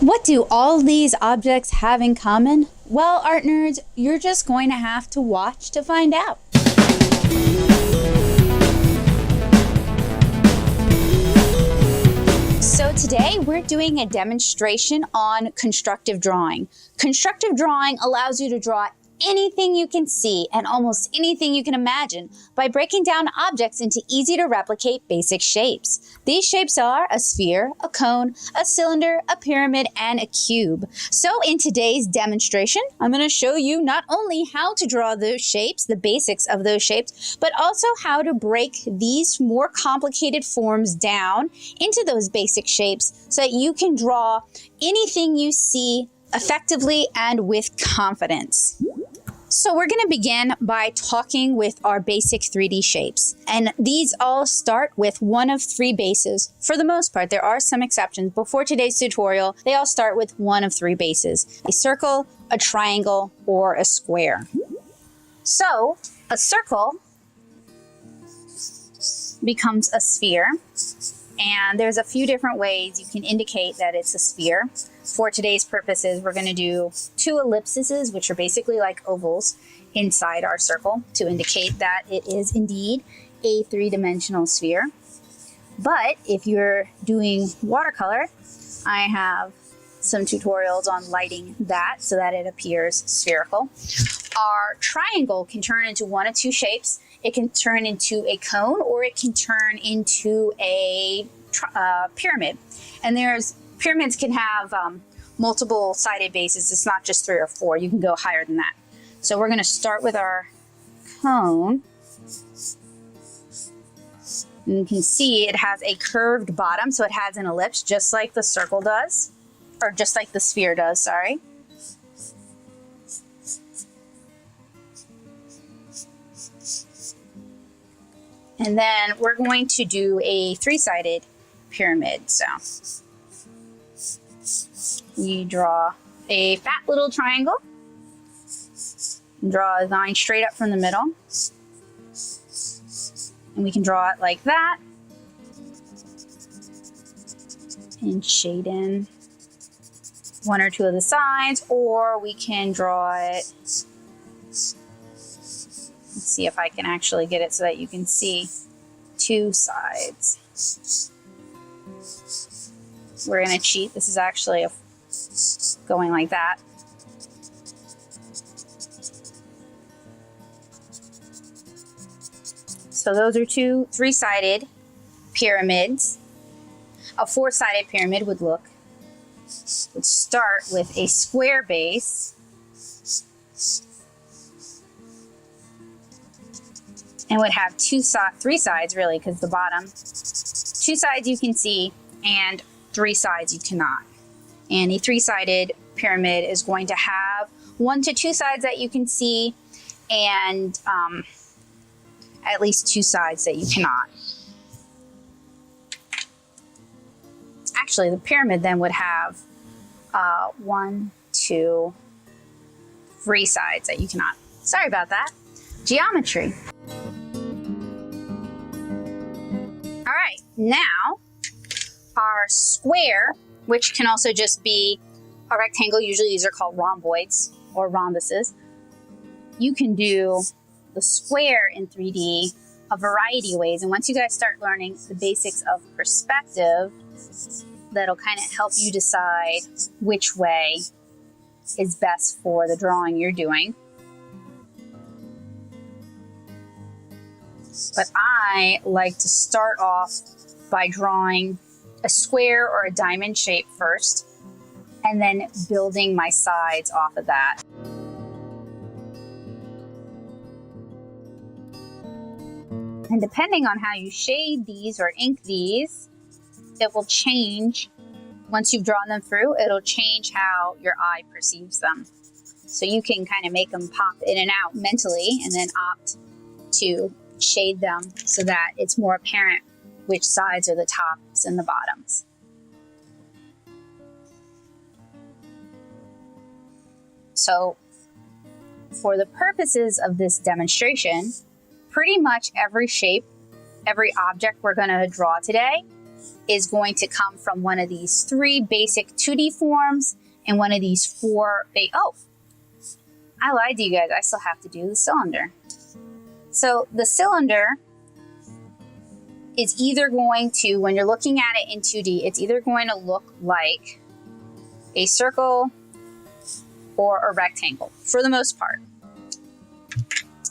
What do all these objects have in common? Well, art nerds, you're just going to have to watch to find out. So today we're doing a demonstration on constructive drawing. Constructive drawing allows you to draw anything you can see and almost anything you can imagine by breaking down objects into easy to replicate basic shapes. These shapes are a sphere, a cone, a cylinder, a pyramid, and a cube. So in today's demonstration, I'm going to show you not only how to draw those shapes, the basics of those shapes, but also how to break these more complicated forms down into those basic shapes so that you can draw anything you see effectively and with confidence. So we're going to begin by talking with our basic 3D shapes. And these all start with one of three bases. For the most part, there are some exceptions. Before today's tutorial, they all start with one of three bases: a circle, a triangle, or a square. So a circle becomes a sphere. And there's a few different ways you can indicate that it's a sphere. For today's purposes, we're going to do two ellipses, which are basically like ovals inside our circle to indicate that it is indeed a three-dimensional sphere. But if you're doing watercolor, I have some tutorials on lighting that so that it appears spherical. Our triangle can turn into one of two shapes. It can turn into a cone or it can turn into a pyramid. And pyramids can have multiple sided bases. It's not just 3 or 4. You can go higher than that. So we're going to start with our cone. And you can see it has a curved bottom, so it has an ellipse just like the circle does, or just like the sphere does, sorry. And then we're going to do a 3-sided pyramid. So we draw a fat little triangle, draw a line straight up from the middle, and we can draw it like that and shade in one or two of the sides, or we can draw it. Let's see if I can actually get it so that you can see 2 sides. We're going to cheat. This is actually going like that. So those are 2 3-sided pyramids. A 4-sided pyramid would start with a square base. And would have 3 sides really, because the bottom, 2 sides you can see and 3 sides you cannot. And a 3-sided pyramid is going to have 1 to 2 sides that you can see and at least 2 sides that you cannot. Actually, the pyramid then would have 1, 2, 3 sides that you cannot. Sorry about that. Geometry. All right, now our square, which can also just be a rectangle. Usually these are called rhomboids or rhombuses. You can do the square in 3D a variety of ways. And once you guys start learning the basics of perspective, that'll kind of help you decide which way is best for the drawing you're doing. But I like to start off by drawing a square or a diamond shape first, and then building my sides off of that. And depending on how you shade these or ink these, it will change. Once you've drawn them through, it'll change how your eye perceives them. So you can kind of make them pop in and out mentally and then opt to shade them so that it's more apparent which sides are the tops and the bottoms. So for the purposes of this demonstration, pretty much every shape, every object we're going to draw today is going to come from one of these 3 basic 2D forms and one of these 4, oh, I lied to you guys, I still have to do the cylinder. So the cylinder is either going to, when you're looking at it in 2D, it's either going to look like a circle or a rectangle, for the most part.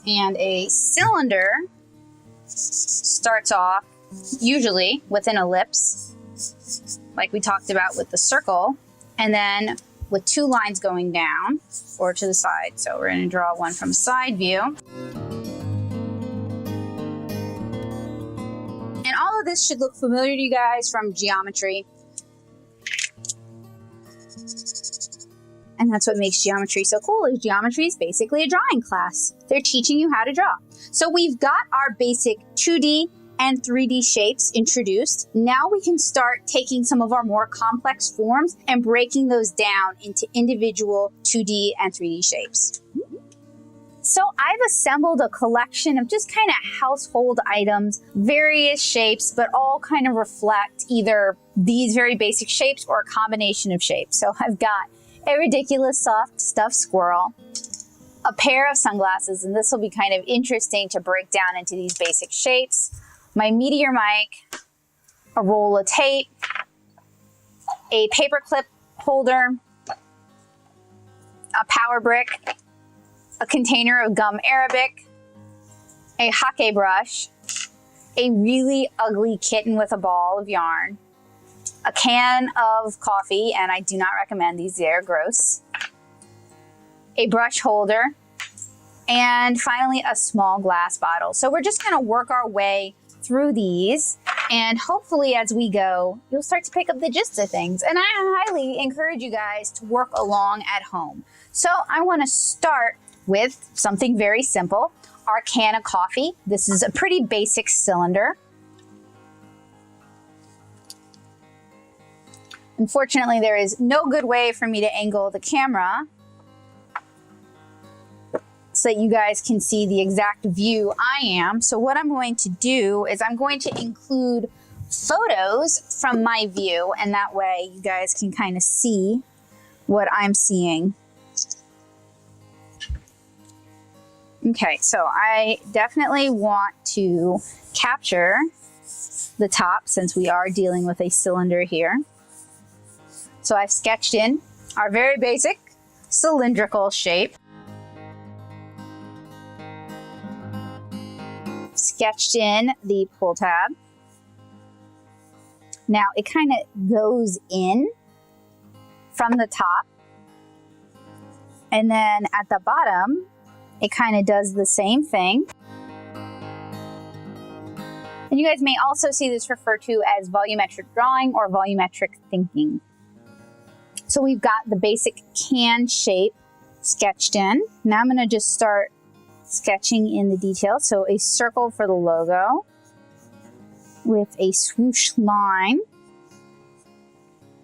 And a cylinder starts off usually with an ellipse, like we talked about with the circle, and then with 2 lines going down or to the side. So we're going to draw one from side view. And all of this should look familiar to you guys from geometry. And that's what makes geometry so cool, is geometry is basically a drawing class. They're teaching you how to draw. So we've got our basic 2D and 3D shapes introduced. Now we can start taking some of our more complex forms and breaking those down into individual 2D and 3D shapes. So I've assembled a collection of just kind of household items, various shapes, but all kind of reflect either these very basic shapes or a combination of shapes. So I've got a ridiculous soft stuffed squirrel, a pair of sunglasses, and this will be kind of interesting to break down into these basic shapes, my meteor mic, a roll of tape, a paper clip holder, a power brick, a container of gum Arabic, a hake brush, a really ugly kitten with a ball of yarn, a can of coffee, and I do not recommend these, they're gross, a brush holder, and finally a small glass bottle. So we're just gonna work our way through these, and hopefully as we go, you'll start to pick up the gist of things. And I highly encourage you guys to work along at home. So I wanna start with something very simple, our can of coffee. This is a pretty basic cylinder. Unfortunately, there is no good way for me to angle the camera so that you guys can see the exact view I am. So what I'm going to do is I'm going to include photos from my view, and that way you guys can kind of see what I'm seeing. Okay, so I definitely want to capture the top since we are dealing with a cylinder here. So I've sketched in our very basic cylindrical shape. Sketched in the pull tab. Now it kind of goes in from the top, and then at the bottom it kind of does the same thing. And you guys may also see this referred to as volumetric drawing or volumetric thinking. So we've got the basic can shape sketched in. Now I'm going to just start sketching in the details. So a circle for the logo with a swoosh line.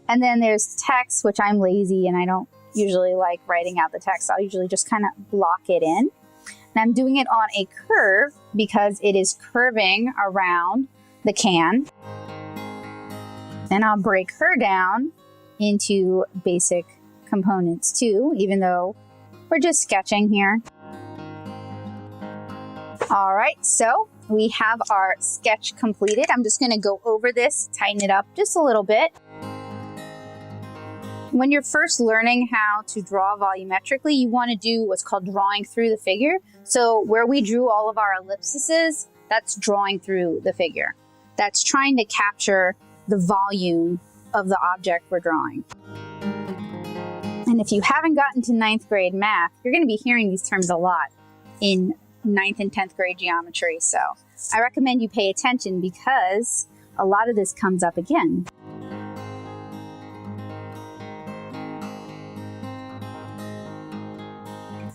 And then there's text, which I'm lazy and I don't usually like writing out the text. I'll usually just kind of block it in. And I'm doing it on a curve because it is curving around the can. Then I'll break her down into basic components too, even though we're just sketching here. All right, so we have our sketch completed. I'm just gonna go over this, tighten it up just a little bit. When you're first learning how to draw volumetrically, you want to do what's called drawing through the figure. So where we drew all of our ellipses, that's drawing through the figure. That's trying to capture the volume of the object we're drawing. And if you haven't gotten to 9th grade math, you're going to be hearing these terms a lot in 9th and 10th grade geometry. So I recommend you pay attention because a lot of this comes up again.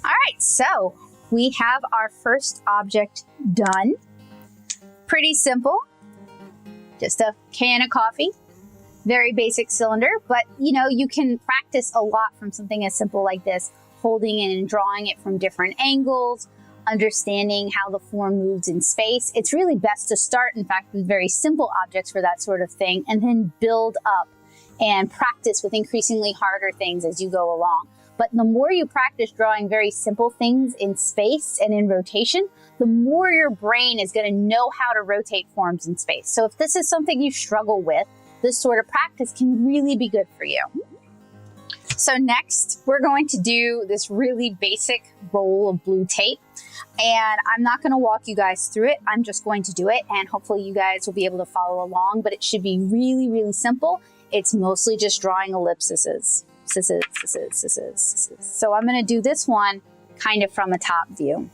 All right, so we have our first object done. Pretty simple, just a can of coffee. Very basic cylinder, but you know, you can practice a lot from something as simple like this, holding it and drawing it from different angles, understanding how the form moves in space, it's really best to start, in fact, with very simple objects for that sort of thing, and then build up and practice with increasingly harder things as you go along. But the more you practice drawing very simple things in space and in rotation, the more your brain is going to know how to rotate forms in space. So if this is something you struggle with, this sort of practice can really be good for you. So next, we're going to do this really basic roll of blue tape. And I'm not going to walk you guys through it. I'm just going to do it. And hopefully you guys will be able to follow along. But it should be really, really simple. It's mostly just drawing ellipses. So I'm going to do this one kind of from a top view.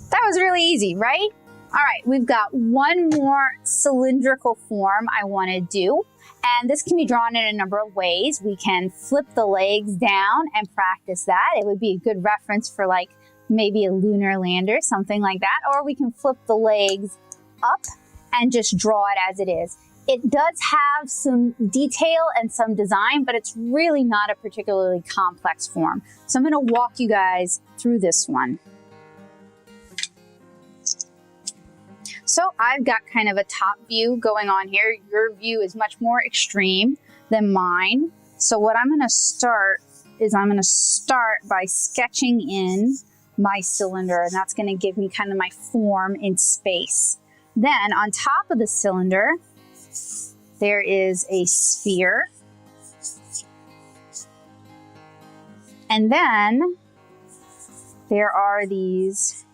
That was really easy, right? All right, we've got one more cylindrical form I want to do, and this can be drawn in a number of ways. We can flip the legs down and practice that. It would be a good reference for like maybe a lunar lander, something like that, or we can flip the legs up and just draw it as it is. It does have some detail and some design, but it's really not a particularly complex form. So I'm going to walk you guys through this one. So I've got kind of a top view going on here. Your view is much more extreme than mine. So what I'm going to start is I'm going to start by sketching in my cylinder, and that's going to give me kind of my form in space. Then on top of the cylinder, there is a sphere. And then there are these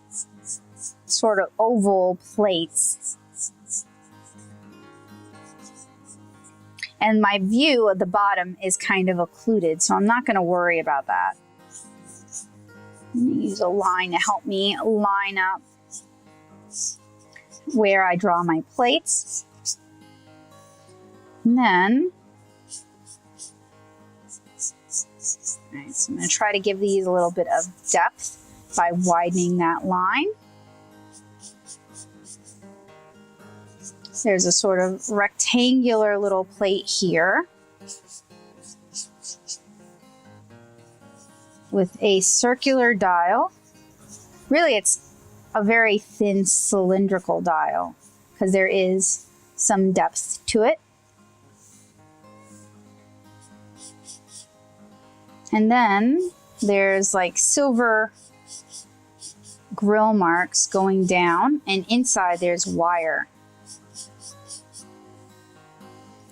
sort of oval plates. And my view at the bottom is kind of occluded, so I'm not going to worry about that. I'm going to use a line to help me line up where I draw my plates. And then, all right, so I'm going to try to give these a little bit of depth by widening that line. There's a sort of rectangular little plate here with a circular dial. Really, it's a very thin cylindrical dial because there is some depth to it. And then there's like silver grill marks going down, and inside there's wire.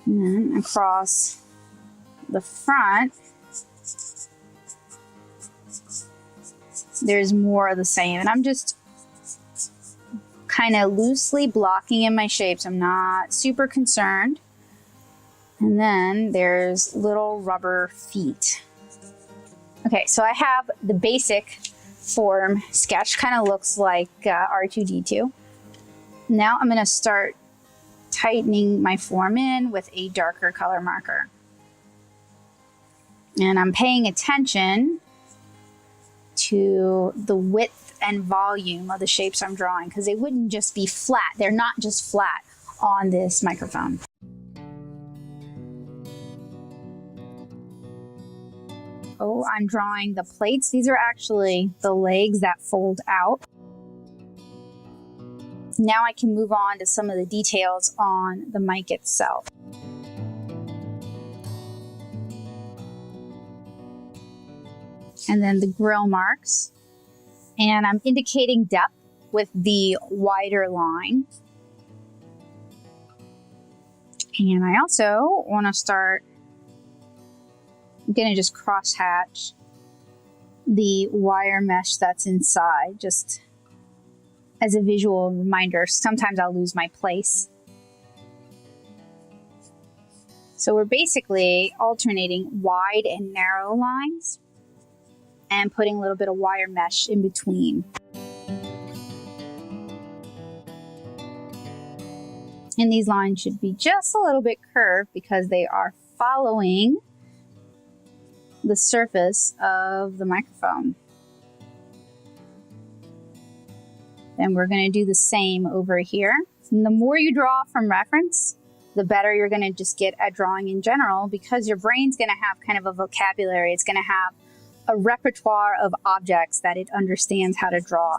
And then across the front, there's more of the same. And I'm just kind of loosely blocking in my shapes. I'm not super concerned. And then there's little rubber feet. Okay, so I have the basic form sketch. Kind of looks like R2-D2. Now I'm going to start tightening my form in with a darker color marker. And I'm paying attention to the width and volume of the shapes I'm drawing, because they wouldn't just be flat. They're not just flat on this microphone. Oh, I'm drawing the plates. These are actually the legs that fold out. Now I can move on to some of the details on the mic itself. And then the grill marks. And I'm indicating depth with the wider line. And I also want to start, I'm going to just cross hatch the wire mesh that's inside, just as a visual reminder. Sometimes I'll lose my place. So we're basically alternating wide and narrow lines and putting a little bit of wire mesh in between. And these lines should be just a little bit curved because they are following the surface of the microphone. then we're going to do the same over here. And the more you draw from reference, the better you're going to just get at drawing in general, because your brain's going to have kind of a vocabulary. It's going to have a repertoire of objects that it understands how to draw.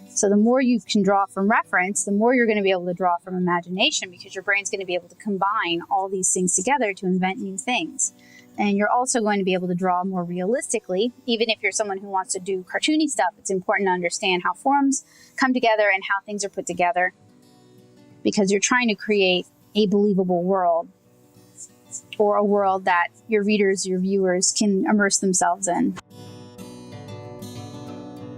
So the more you can draw from reference, the more you're going to be able to draw from imagination, because your brain's going to be able to combine all these things together to invent new things. And you're also going to be able to draw more realistically. Even if you're someone who wants to do cartoony stuff, it's important to understand how forms come together and how things are put together, because you're trying to create a believable world, or a world that your readers, your viewers can immerse themselves in.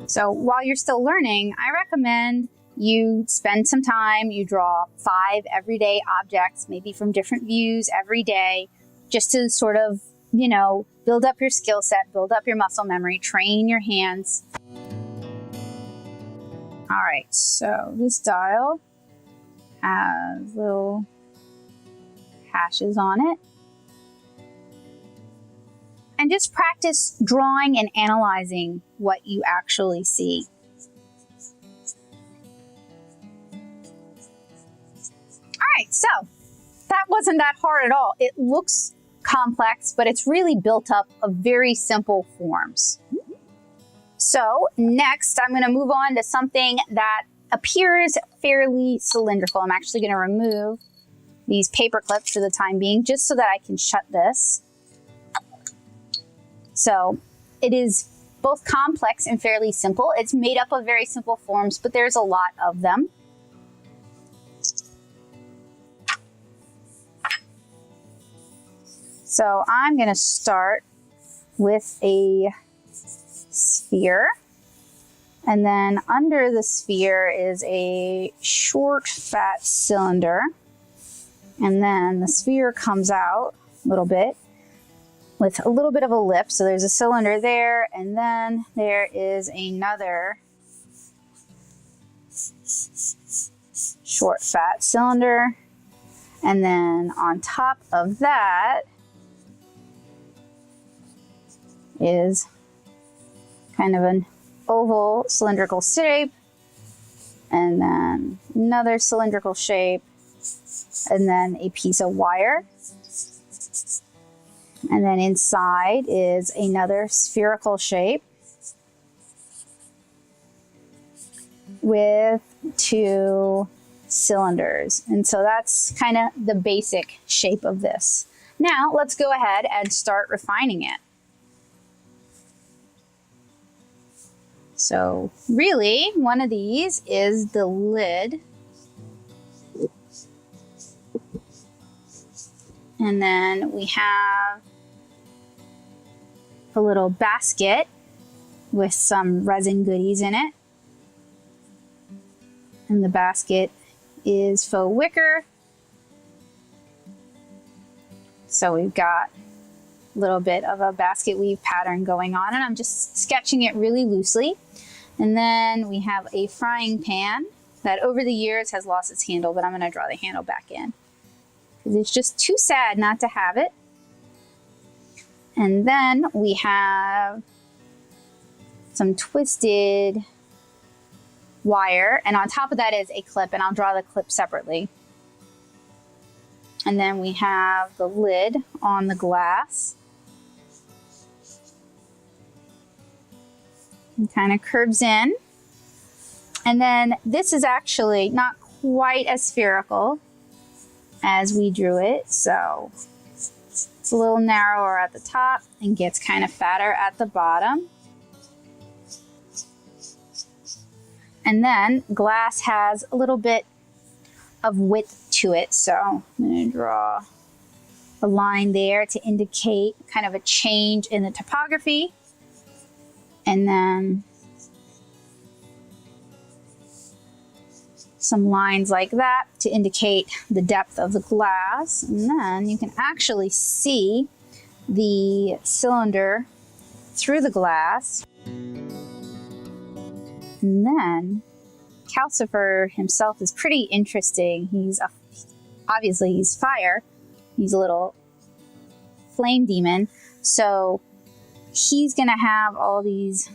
So while you're still learning, I recommend you spend some time, you draw 5 everyday objects, maybe from different views every day, just to sort of, you know, build up your skill set, build up your muscle memory, train your hands. All right, so this dial has little hashes on it. And just practice drawing and analyzing what you actually see. All right, so that wasn't that hard at all. It looks complex, but it's really built up of very simple forms. So next, I'm going to move on to something that appears fairly cylindrical. I'm actually going to remove these paper clips for the time being, just so that I can shut this. So it is both complex and fairly simple. It's made up of very simple forms, but there's a lot of them. So I'm going to start with a sphere. And then under the sphere is a short, fat cylinder. And then the sphere comes out a little bit with a little bit of a lip. So there's a cylinder there, and then there is another short, fat cylinder. And then on top of that is kind of an oval cylindrical shape, and then another cylindrical shape, and then a piece of wire. And then inside is another spherical shape with 2 cylinders. And so that's kind of the basic shape of this. Now let's go ahead and start refining it. So really, one of these is the lid. And then we have a little basket with some resin goodies in it. And the basket is faux wicker. So we've got a little bit of a basket weave pattern going on, and I'm just sketching it really loosely. And then we have a frying pan that over the years has lost its handle, but I'm going to draw the handle back in, because it's just too sad not to have it. And then we have some twisted wire, and on top of that is a clip, and I'll draw the clip separately. And then we have the lid on the glass. It kind of curves in. And then this is actually not quite as spherical as we drew it, so it's a little narrower at the top and gets kind of fatter at the bottom. And then glass has a little bit of width to it, so I'm going to draw a line there to indicate kind of a change in the topography. And then some lines like that to indicate the depth of the glass. And then you can actually see the cylinder through the glass. And then Calcifer himself is pretty interesting. Obviously he's fire. He's a little flame demon. So he's gonna have all these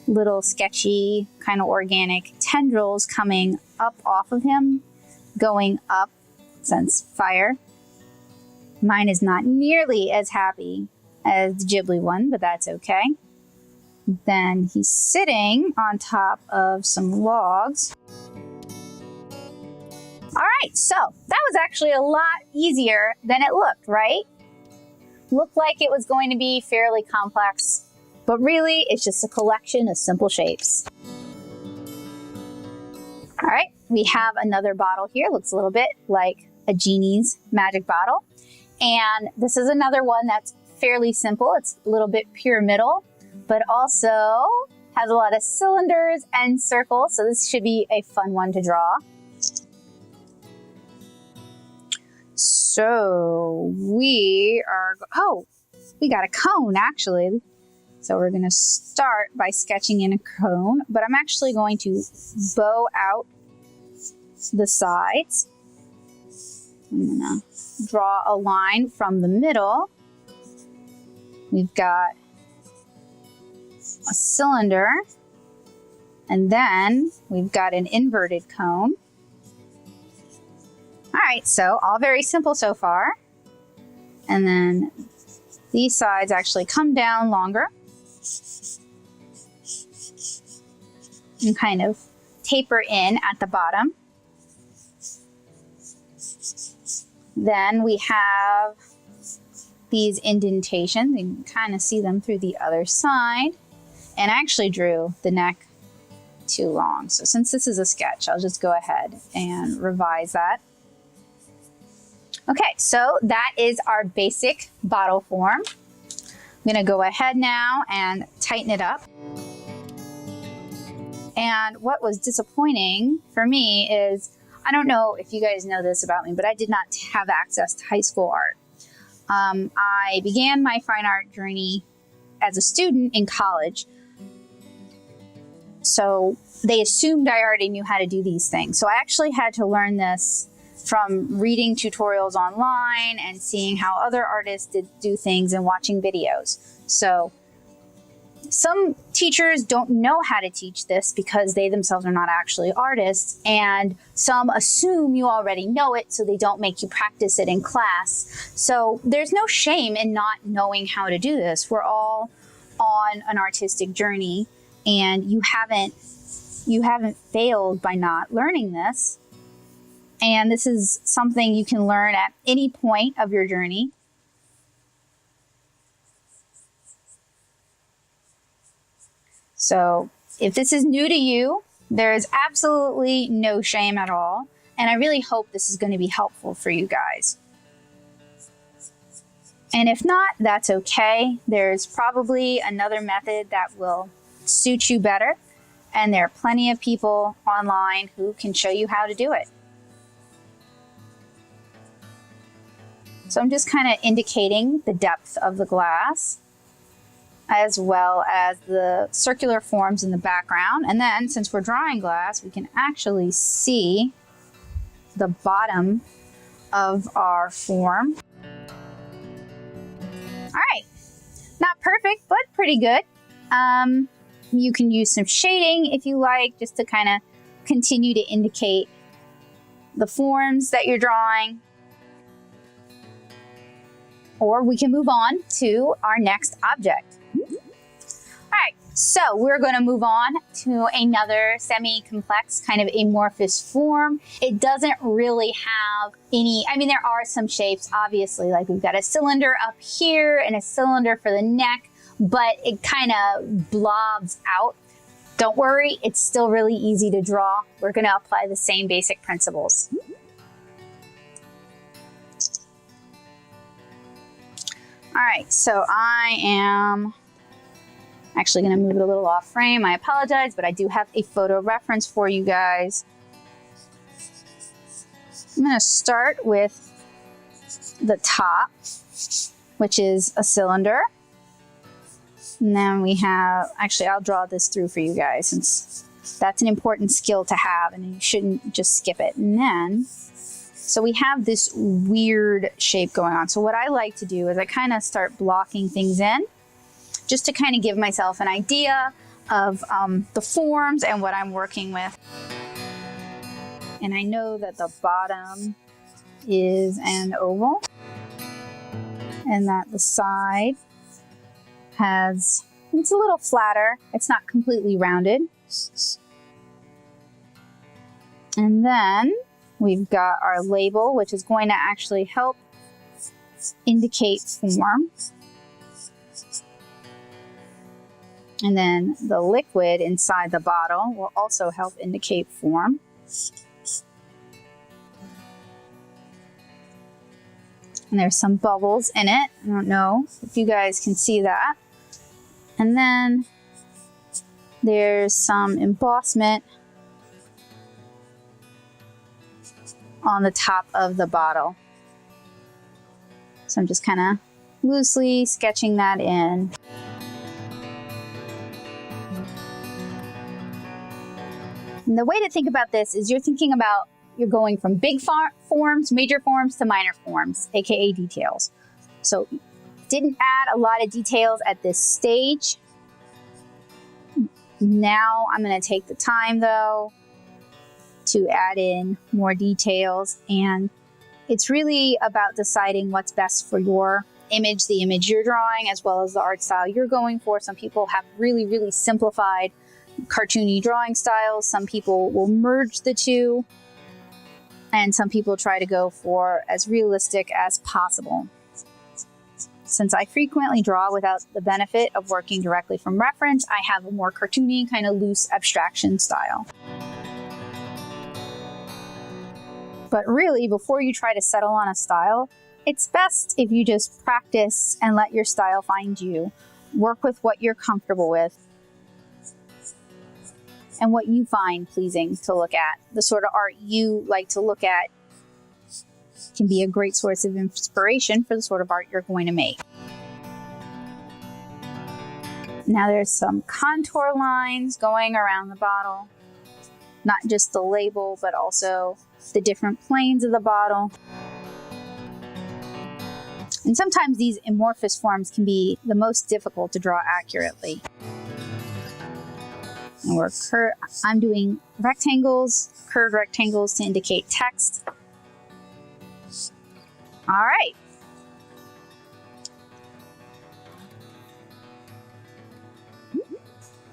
little sketchy kind of organic tendrils coming up off of him, going up, since fire. Mine is not nearly as happy as the Ghibli one, but that's okay. Then he's sitting on top of some logs. All right, so that was actually a lot easier than it looked, right? Looked like it was going to be fairly complex, but really it's just a collection of simple shapes. All right, we have another bottle here. Looks a little bit like a genie's magic bottle. And this is another one that's fairly simple. It's a little bit pyramidal, but also has a lot of cylinders and circles. So this should be a fun one to draw. So we got a cone actually. So we're gonna start by sketching in a cone, but I'm actually going to bow out the sides. I'm gonna draw a line from the middle. We've got a cylinder, and then we've got an inverted cone. All right, so all very simple so far. And then these sides actually come down longer and kind of taper in at the bottom. Then we have these indentations. You can kind of see them through the other side. And I actually drew the neck too long. So since this is a sketch, I'll just go ahead and revise that. Okay, so that is our basic bottle form. I'm gonna go ahead now and tighten it up. And what was disappointing for me is, I don't know if you guys know this about me, but I did not have access to high school art. I began my fine art journey as a student in college. So they assumed I already knew how to do these things. So I actually had to learn this from reading tutorials online and seeing how other artists do things and watching videos. So some teachers don't know how to teach this because they themselves are not actually artists, and some assume you already know it, so they don't make you practice it in class. So there's no shame in not knowing how to do this. We're all on an artistic journey, and you haven't failed by not learning this. And this is something you can learn at any point of your journey. So if this is new to you, there's absolutely no shame at all. And I really hope this is going to be helpful for you guys. And if not, that's okay. There's probably another method that will suit you better. And there are plenty of people online who can show you how to do it. So I'm just kind of indicating the depth of the glass, as well as the circular forms in the background. And then since we're drawing glass, we can actually see the bottom of our form. All right, not perfect, but pretty good. You can use some shading if you like, just to kind of continue to indicate the forms that you're drawing. Or we can move on to our next object. All right, so we're going to move on to another semi-complex kind of amorphous form. It doesn't really have any, I mean, there are some shapes, obviously, like we've got a cylinder up here and a cylinder for the neck, but it kind of blobs out. Don't worry, it's still really easy to draw. We're going to apply the same basic principles. All right, so I am actually going to move it a little off frame. I apologize, but I do have a photo reference for you guys. I'm going to start with the top, which is a cylinder. And then we have, actually, I'll draw this through for you guys, since that's an important skill to have and you shouldn't just skip it. And then, so we have this weird shape going on. So what I like to do is I kind of start blocking things in just to kind of give myself an idea of the forms and what I'm working with. And I know that the bottom is an oval and that the side has, it's a little flatter. It's not completely rounded. And then we've got our label, which is going to actually help indicate form. And then the liquid inside the bottle will also help indicate form. And there's some bubbles in it. I don't know if you guys can see that. And then there's some embossment on the top of the bottle. So I'm just kind of loosely sketching that in. And the way to think about this is you're thinking about you're going from big forms, major forms, to minor forms, aka details. So didn't add a lot of details at this stage. Now I'm going to take the time though to add in more details, and it's really about deciding what's best for your image, the image you're drawing, as well as the art style you're going for. Some people have really, really simplified cartoony drawing styles. Some people will merge the two, and some people try to go for as realistic as possible. Since I frequently draw without the benefit of working directly from reference, I have a more cartoony, kind of loose abstraction style. But really, before you try to settle on a style, it's best if you just practice and let your style find you. Work with what you're comfortable with and what you find pleasing to look at. The sort of art you like to look at can be a great source of inspiration for the sort of art you're going to make. Now there's some contour lines going around the bottle. Not just the label, but also the different planes of the bottle. And sometimes these amorphous forms can be the most difficult to draw accurately. And I'm doing rectangles, curved rectangles to indicate text. All right.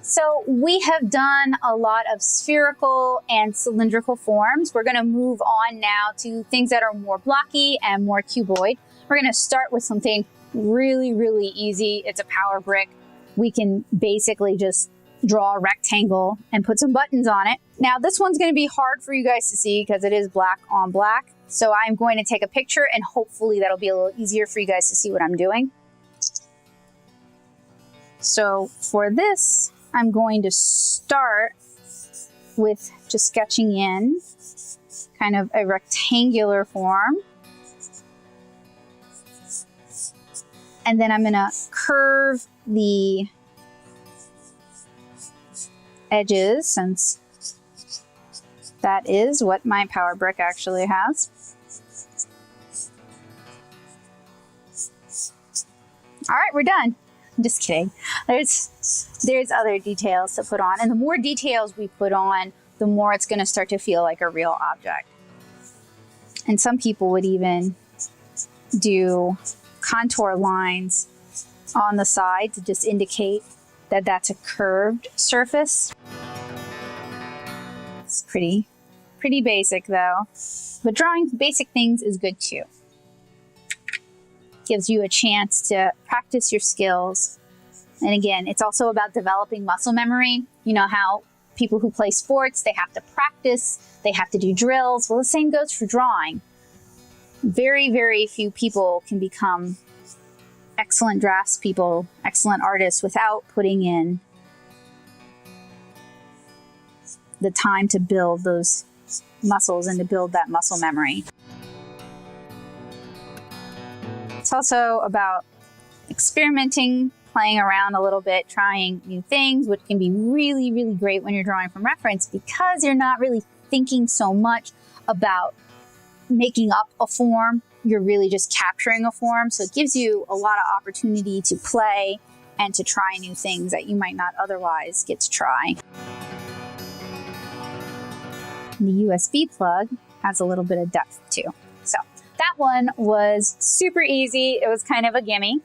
So we have done a lot of spherical and cylindrical forms. We're going to move on now to things that are more blocky and more cuboid. We're going to start with something really, really easy. It's a power brick. We can basically just draw a rectangle and put some buttons on it. Now this one's going to be hard for you guys to see because it is black on black. So I'm going to take a picture and hopefully that'll be a little easier for you guys to see what I'm doing. So for this, I'm going to start with just sketching in kind of a rectangular form. And then I'm going to curve the edges, since that is what my power brick actually has. All right, we're done. I'm just kidding. There's other details to put on, and the more details we put on, the more it's going to start to feel like a real object. And some people would even do contour lines on the side to just indicate that that's a curved surface. It's pretty basic though, but drawing basic things is good too. Gives you a chance to practice your skills. And again, it's also about developing muscle memory. You know how people who play sports, they have to practice, they have to do drills. Well, the same goes for drawing. Very, very few people can become excellent draftspeople, excellent artists without putting in the time to build those muscles and to build that muscle memory. It's also about experimenting, playing around a little bit, trying new things, which can be really, really great when you're drawing from reference because you're not really thinking so much about making up a form. You're really just capturing a form. So it gives you a lot of opportunity to play and to try new things that you might not otherwise get to try. The USB plug has a little bit of depth too. So that one was super easy. It was kind of a gimme.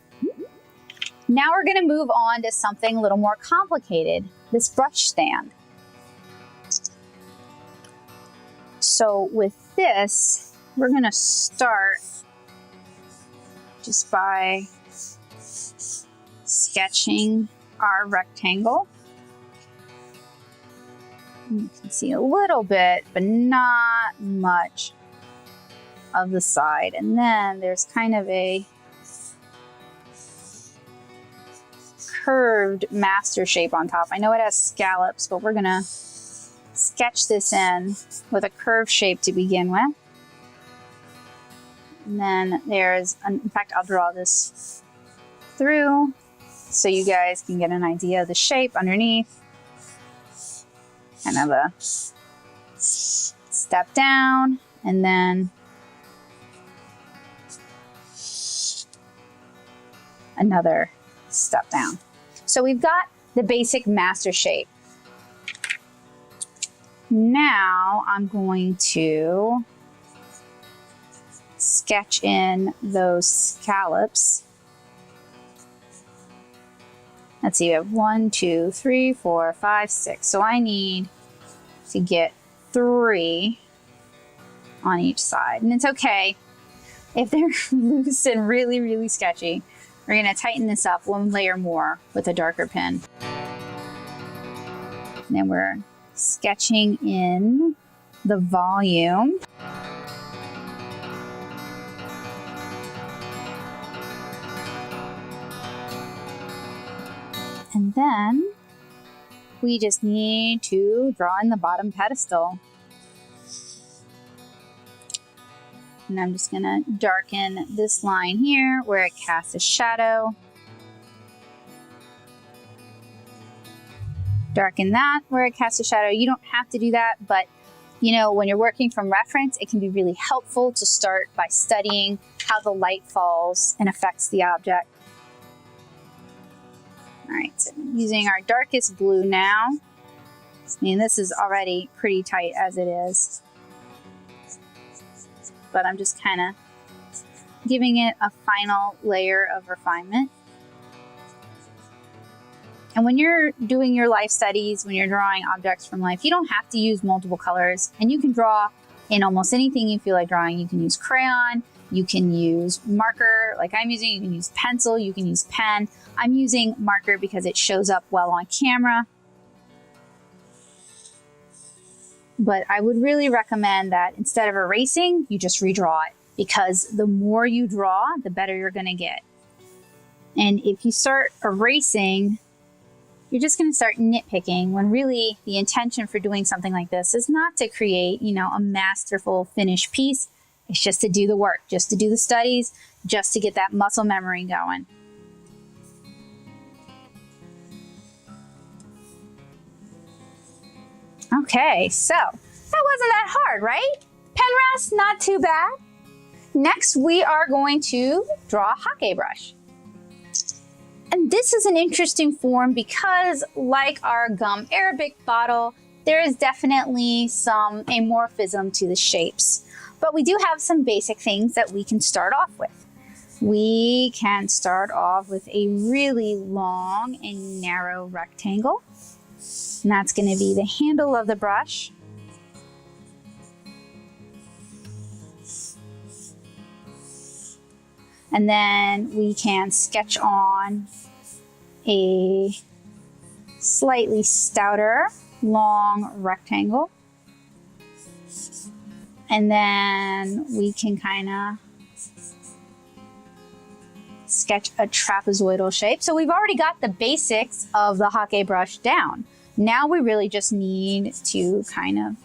Now we're going to move on to something a little more complicated, this brush stand. So with this, we're going to start just by sketching our rectangle. You can see a little bit, but not much of the side. And then there's kind of a curved master shape on top. I know it has scallops, but we're gonna sketch this in with a curved shape to begin with. And then there's, in fact, I'll draw this through so you guys can get an idea of the shape underneath. Kind of a step down, and then another step down. So we've got the basic master shape. Now I'm going to sketch in those scallops. Let's see, we have 1, 2, 3, 4, 5, 6. So I need to get 3 on each side. And it's okay if they're loose and really, really sketchy. We're going to tighten this up 1 layer more with a darker pen. And then we're sketching in the volume. And then we just need to draw in the bottom pedestal. And I'm just going to darken this line here where it casts a shadow. Darken that where it casts a shadow. You don't have to do that, but you know, when you're working from reference, it can be really helpful to start by studying how the light falls and affects the object. All right, so using our darkest blue now. I mean, this is already pretty tight as it is, but I'm just kind of giving it a final layer of refinement. And when you're doing your life studies, when you're drawing objects from life, you don't have to use multiple colors, and you can draw in almost anything you feel like drawing. You can use crayon, you can use marker like I'm using, you can use pencil, you can use pen. I'm using marker because it shows up well on camera. But I would really recommend that instead of erasing, you just redraw it, because the more you draw, the better you're going to get. And if you start erasing, you're just going to start nitpicking, when really the intention for doing something like this is not to create, you know, a masterful finished piece. It's just to do the work, just to do the studies, just to get that muscle memory going. Okay, so that wasn't that hard, right? Pen rest, not too bad. Next, we are going to draw a hockey brush. And this is an interesting form because, like our gum Arabic bottle, there is definitely some amorphism to the shapes. But we do have some basic things that we can start off with. We can start off with a really long and narrow rectangle. And that's going to be the handle of the brush. And then we can sketch on a slightly stouter, long rectangle. And then we can kind of sketch a trapezoidal shape. So we've already got the basics of the hockey brush down. Now we really just need to kind of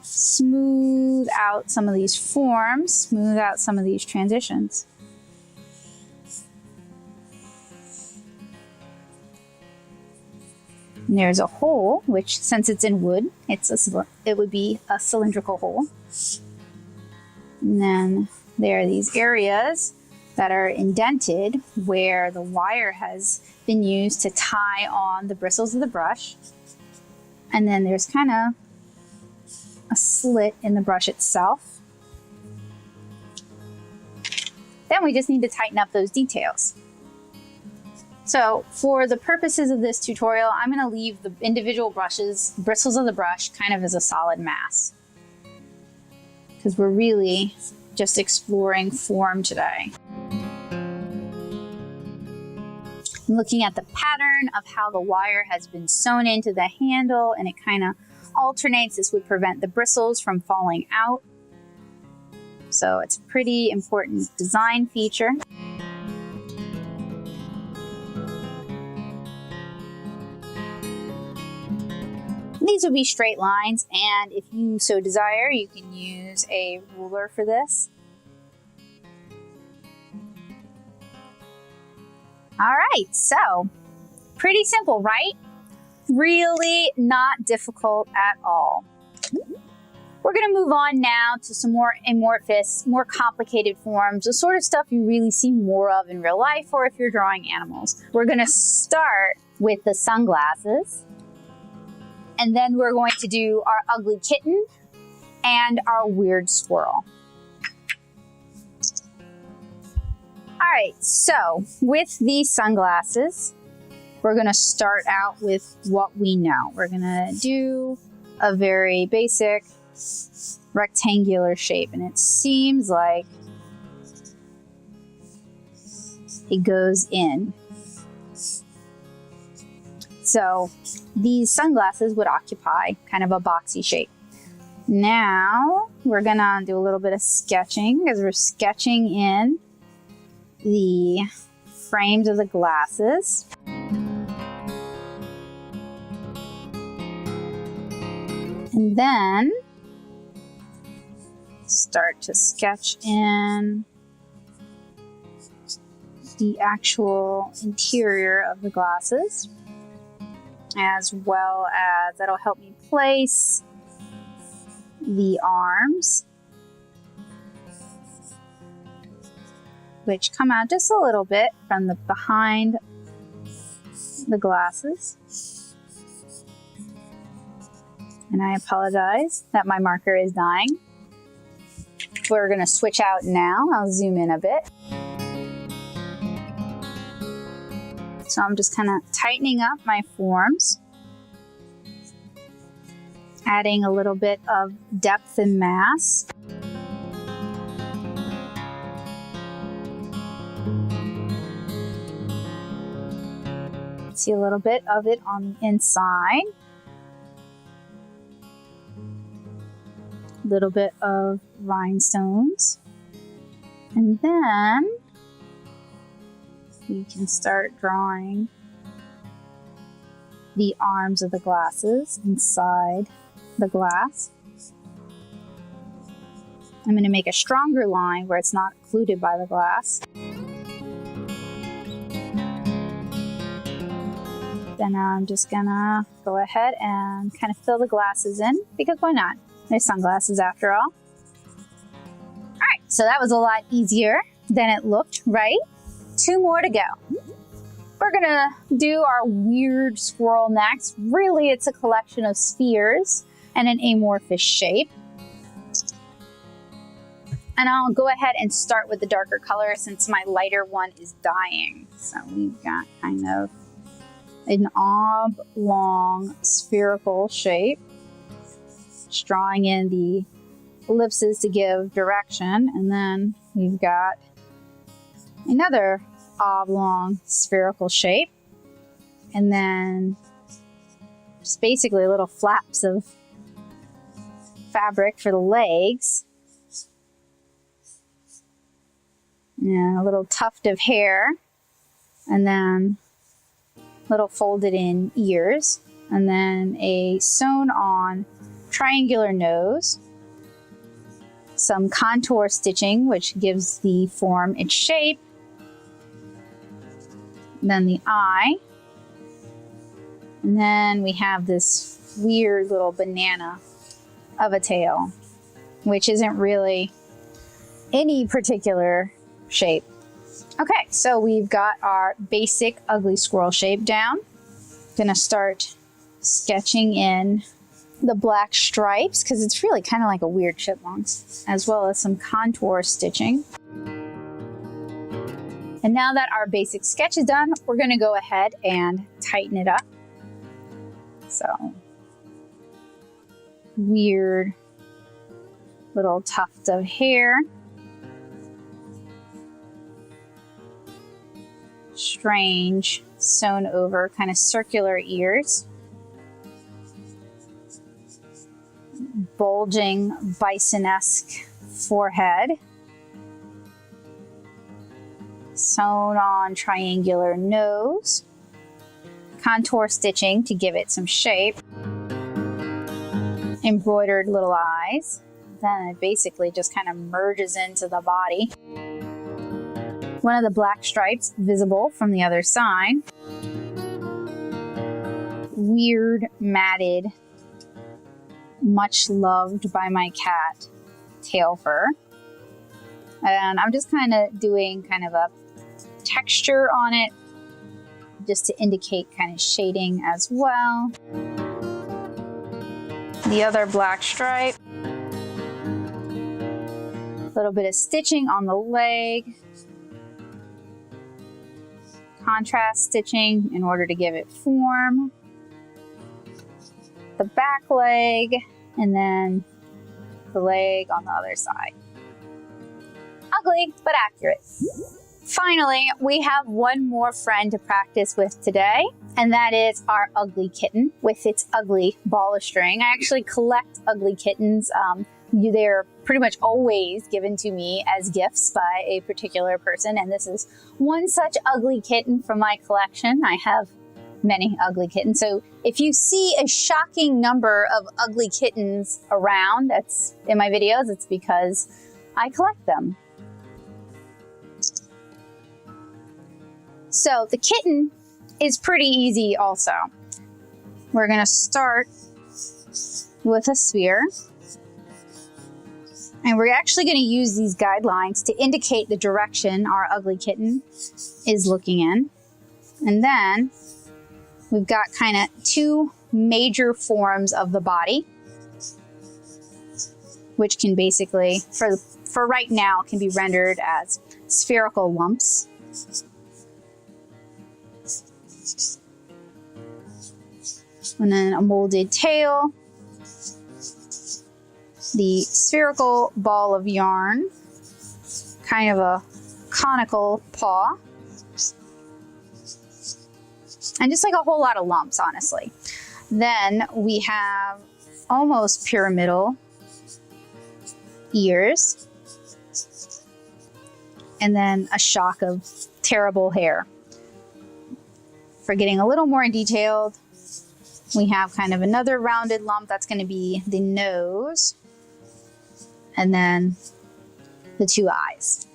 smooth out some of these forms, smooth out some of these transitions. And there's a hole, which since it's in wood, it would be a cylindrical hole. And then there are these areas that are indented where the wire has been used to tie on the bristles of the brush. And then there's kind of a slit in the brush itself. Then we just need to tighten up those details. So for the purposes of this tutorial, I'm going to leave the individual bristles of the brush kind of as a solid mass, because we're really just exploring form today. I'm looking at the pattern of how the wire has been sewn into the handle, and it kind of alternates. This would prevent the bristles from falling out. So it's a pretty important design feature. These would be straight lines, and if you so desire, you can use a ruler for this. All right, so pretty simple, right? Really not difficult at all. We're going to move on now to some more amorphous, more complicated forms, the sort of stuff you really see more of in real life or if you're drawing animals. We're going to start with the sunglasses, and then we're going to do our ugly kitten and our weird squirrel. All right, so with these sunglasses, we're going to start out with what we know. We're going to do a very basic rectangular shape, and it seems like it goes in. So these sunglasses would occupy kind of a boxy shape. Now we're gonna do a little bit of sketching, because we're sketching in the frames of the glasses. And then start to sketch in the actual interior of the glasses, as well as that'll help me place the arms, which come out just a little bit from the behind the glasses. And I apologize that my marker is dying. We're going to switch out now. I'll zoom in a bit. So I'm just kind of tightening up my forms, adding a little bit of depth and mass. See a little bit of it on the inside. A little bit of rhinestones. And then you can start drawing the arms of the glasses inside the glass. I'm going to make a stronger line where it's not occluded by the glass. Then I'm just going to go ahead and kind of fill the glasses in, because why not? They're sunglasses after all. All right, so that was a lot easier than it looked, right? 2 more to go. We're gonna do our weird squirrel next. Really, it's a collection of spheres and an amorphous shape. And I'll go ahead and start with the darker color since my lighter one is dying. So we've got kind of an oblong spherical shape. Just drawing in the ellipses to give direction, and then we've got another oblong spherical shape, and then just basically little flaps of fabric for the legs, and a little tuft of hair, and then little folded in ears, and then a sewn on triangular nose, some contour stitching which gives the form its shape, then the eye, and then we have this weird little banana of a tail, which isn't really any particular shape. Okay, so we've got our basic ugly squirrel shape down. Gonna start sketching in the black stripes because it's really kind of like a weird chipmunk, as well as some contour stitching. And now that our basic sketch is done, we're gonna go ahead and tighten it up. So, weird little tuft of hair. Strange, sewn over, kind of circular ears. Bulging, bison-esque forehead. Sewn on triangular nose. Contour stitching to give it some shape. Embroidered little eyes. Then it basically just kind of merges into the body. One of the black stripes visible from the other side. Weird, matted, much loved by my cat tail fur. And I'm just kind of doing kind of a texture on it just to indicate kind of shading as well. The other black stripe. A little bit of stitching on the leg. Contrast stitching in order to give it form. The back leg, and then the leg on the other side. Ugly, but accurate. Finally, we have one more friend to practice with today, and that is our ugly kitten with its ugly ball of string. I actually collect ugly kittens. They're pretty much always given to me as gifts by a particular person, and this is one such ugly kitten from my collection. I have many ugly kittens, so if you see a shocking number of ugly kittens around that's in my videos, it's because I collect them. So the kitten is pretty easy also. We're gonna start with a sphere. And we're actually going to use these guidelines to indicate the direction our ugly kitten is looking in. And then we've got kind of two major forms of the body, which can basically, for right now, can be rendered as spherical lumps. And then a molded tail. The spherical ball of yarn, kind of a conical paw, and just like a whole lot of lumps, honestly. Then we have almost pyramidal ears, and then a shock of terrible hair. For getting a little more detailed, we have kind of another rounded lump. That's going to be the nose. And then the two eyes.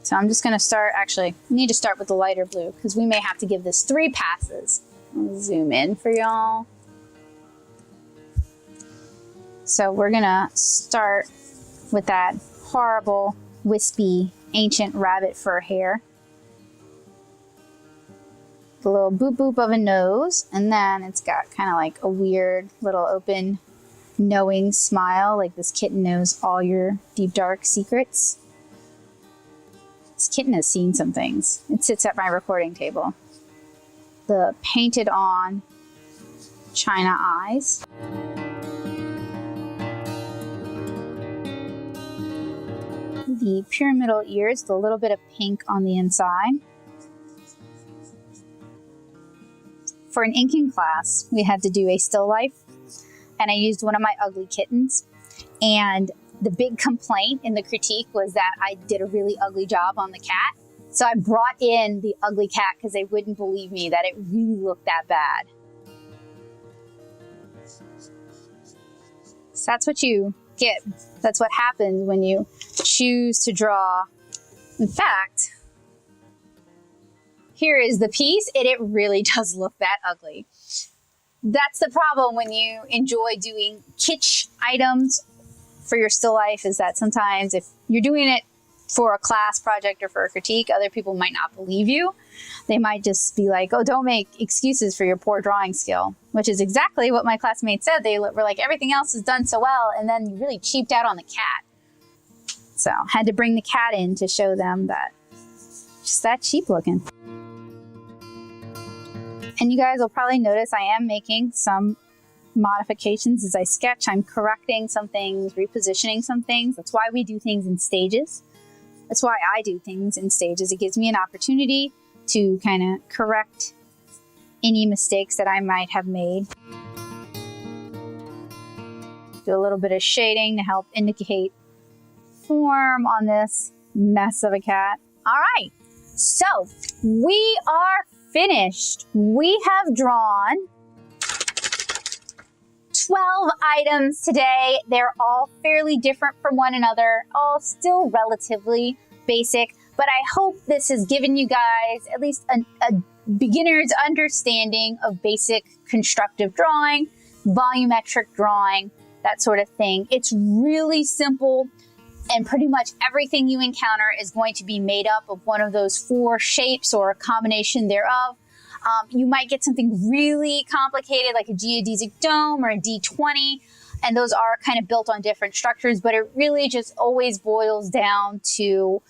So I'm just gonna start, actually, we need to start with the lighter blue because we may have to give this 3 passes. I'll zoom in for y'all. So we're gonna start with that horrible, wispy, ancient rabbit fur hair. The little boop boop of a nose, and then it's got kind of like a weird little open knowing smile, like this kitten knows all your deep dark secrets. This kitten has seen some things. It sits at my recording table. The painted on china eyes. The pyramidal ears, the little bit of pink on the inside. For an inking class, we had to do a still life, and I used one of my ugly kittens. And the big complaint in the critique was that I did a really ugly job on the cat. So I brought in the ugly cat because they wouldn't believe me that it really looked that bad. So that's what you get. That's what happens when you choose to draw. In fact, here is the piece, and it really does look that ugly. That's the problem when you enjoy doing kitsch items for your still life is that sometimes if you're doing it for a class project or for a critique, other people might not believe you. They might just be like, oh, don't make excuses for your poor drawing skill, which is exactly what my classmates said. They were like, everything else is done so well, and then you really cheaped out on the cat. So had to bring the cat in to show them that just that cheap looking. And you guys will probably notice I am making some modifications as I sketch. I'm correcting some things, repositioning some things. That's why we do things in stages. That's why I do things in stages. It gives me an opportunity to kind of correct any mistakes that I might have made. Do a little bit of shading to help indicate form on this mess of a cat. All right, so we are finished. We have drawn 12 items today. They're all fairly different from one another, all still relatively basic, but I hope this has given you guys at least a beginner's understanding of basic constructive drawing, volumetric drawing, that sort of thing. It's really simple, and pretty much everything you encounter is going to be made up of one of those 4 shapes or a combination thereof. You might get something really complicated like a geodesic dome or a D20, and those are kind of built on different structures, but it really just always boils down to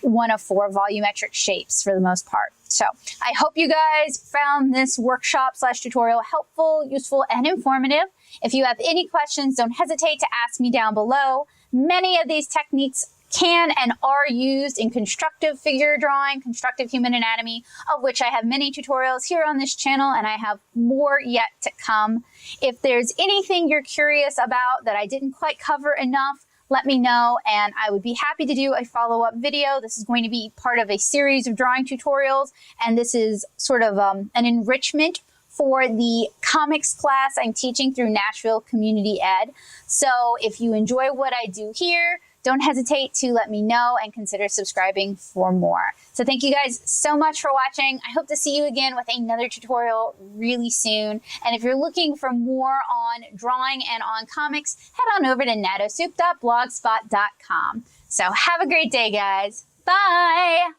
one of 4 volumetric shapes for the most part. So I hope you guys found this workshop/tutorial helpful, useful, and informative. If you have any questions, don't hesitate to ask me down below. Many of these techniques can and are used in constructive figure drawing, constructive human anatomy, of which I have many tutorials here on this channel, and I have more yet to come. If there's anything you're curious about that I didn't quite cover enough, let me know, and I would be happy to do a follow-up video. This is going to be part of a series of drawing tutorials, and this is sort of an enrichment for the comics class I'm teaching through Nashville Community Ed. So if you enjoy what I do here, don't hesitate to let me know and consider subscribing for more. So thank you guys so much for watching. I hope to see you again with another tutorial really soon. And if you're looking for more on drawing and on comics, head on over to nattosoup.blogspot.com. So have a great day, guys. Bye.